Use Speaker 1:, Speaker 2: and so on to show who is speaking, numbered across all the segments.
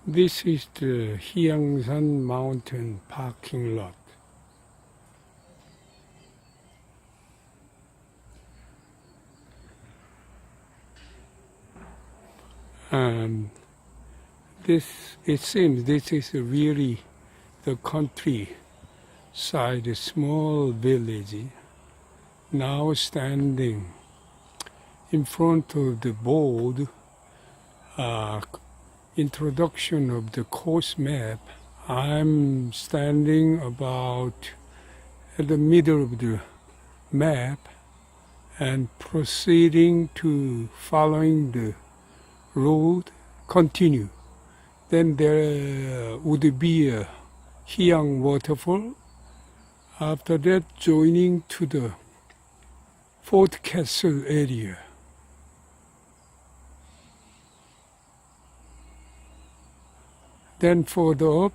Speaker 1: This is the Huiyangsan Mountain parking lot. And it seems this is really the countryside, a small village, now standing in front of the board, introduction of the course map. I'm standing about at the middle of the map and proceeding to following the road, continue. Then there would be a Hyang waterfall. After that, joining to the Fort Castle area. Then further up,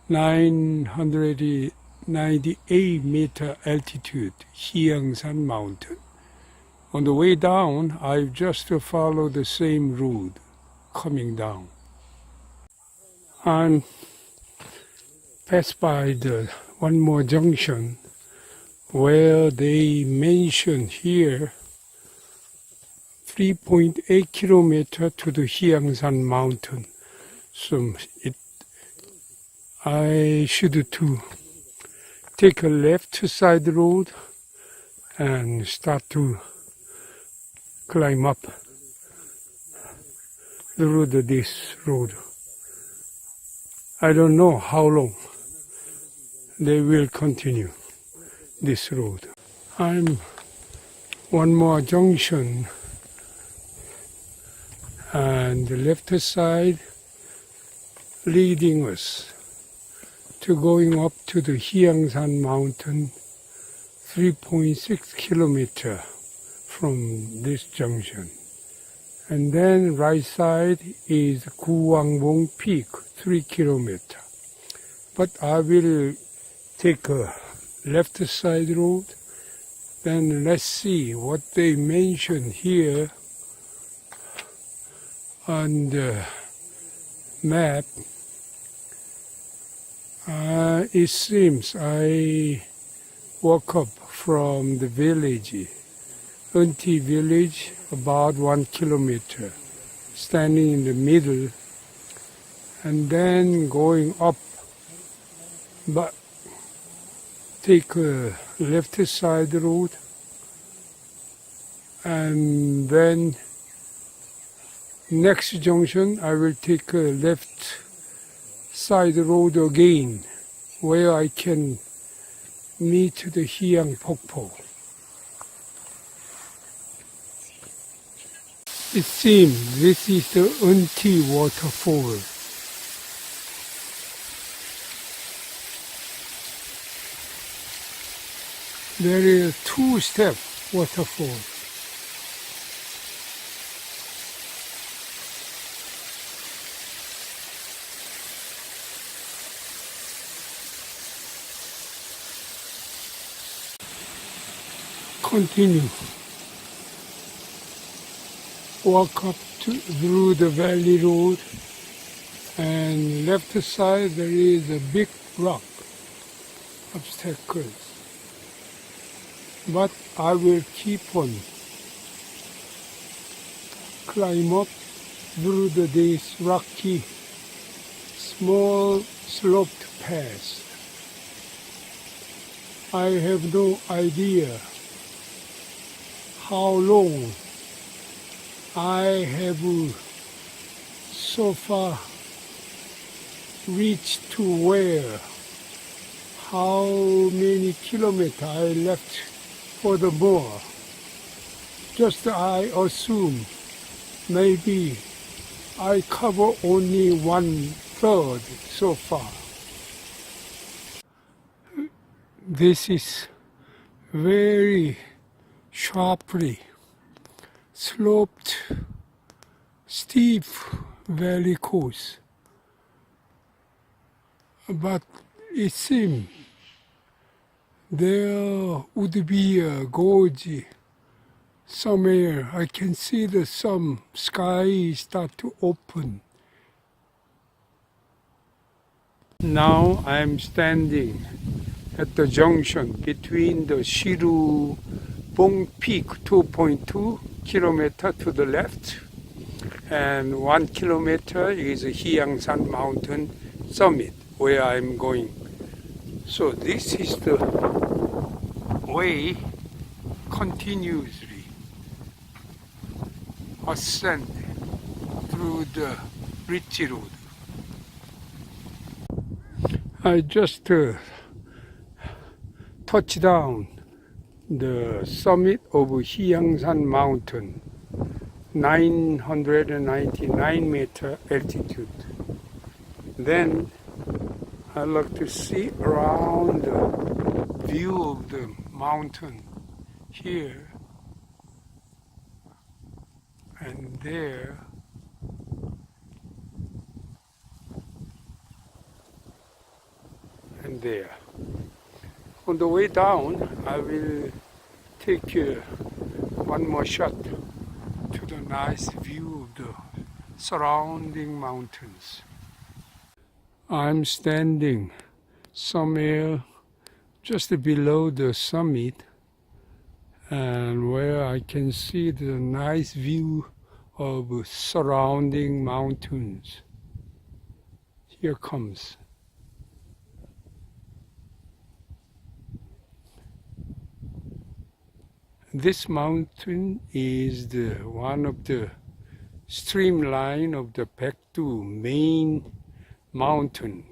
Speaker 1: 998 meter altitude, Huiyangsan Mountain. On the way down, I've just followed the same road coming down. And passed by the one more junction where they mention here 3.8 kilometer to the Huiyangsan Mountain. So I should to take a left side road and start to climb up the road, this road. I don't know how long they will continue this road. I'm one more junction and the left side leading us to going up to the Huiyangsan Mountain, 3.6 kilometer from this junction. And then right side is Guwangbong Peak, 3 kilometer. But I will take a left side road. Then let's see what they mention here on the map. It seems I walk up from the village, Unti village, about 1 kilometer, standing in the middle, and then going up, but take a left side road, and then next junction I will take a left side road again, where I can meet the Hyang-pokpo. It seems this is the Unti waterfall. There is a two-step waterfall. Continue. Walk up through the valley road, and left side there is a big rock obstacles. But I will keep on climb up through this rocky, small sloped path. I have no idea how long I have so far reached to where, how many kilometers I left for the more. Just I assume maybe I cover only 1/3 so far. This is very sharply sloped, steep valley course. But it seems there would be a gorge somewhere. I can see some sky start to open Now I'm standing at the junction between the Shirubong Peak 2.2 kilometer to the left and 1 kilometer is Huiyangsan Mountain summit where I'm going. So this is the way continuously ascend through the ridge road. I just touched down the summit of Huiyangsan Mountain, 999 meter altitude. Then I like to see around the view of the mountain here and there. And there. On the way down, I will take one more shot to the nice view of the surrounding mountains. I'm standing somewhere just below the summit and where I can see the nice view of surrounding mountains. Here comes. This mountain is one of the streamline of the Baekdu main mountain,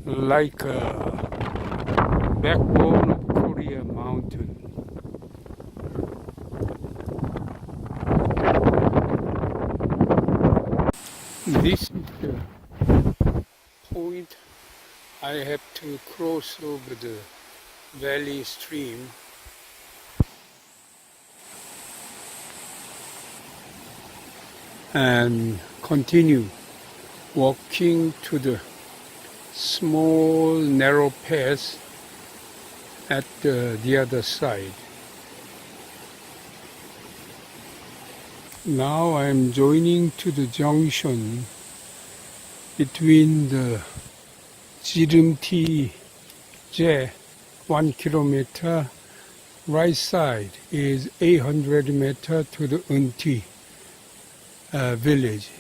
Speaker 1: like a backbone of Korea mountain. This is the point I have to cross over the valley stream and continue walking to the small narrow path at the other side. Now I'm joining to the junction between the Jeonpung-myeon 1 kilometer, right side is 800 meter to the Eunti village.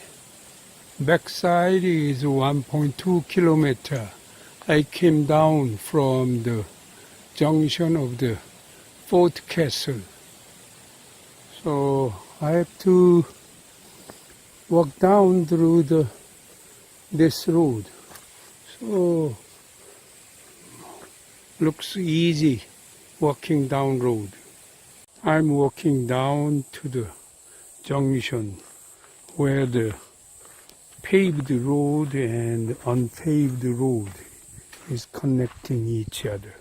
Speaker 1: Back side is 1.2 kilometer. I came down from the junction of the Fort Castle. So I have to walk down through this road. So looks easy walking down road. I'm walking down to the junction where the paved road and unpaved road is connecting each other.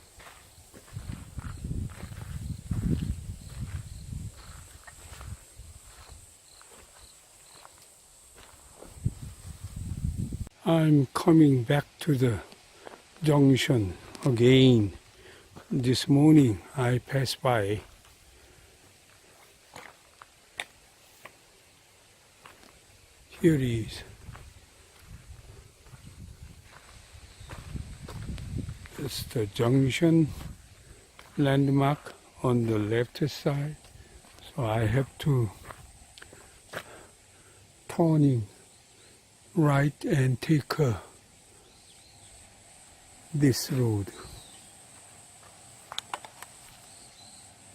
Speaker 1: I'm coming back to the junction again. This morning I passed by. Here it is. It's the junction landmark on the left side. So I have to turning right and take this road.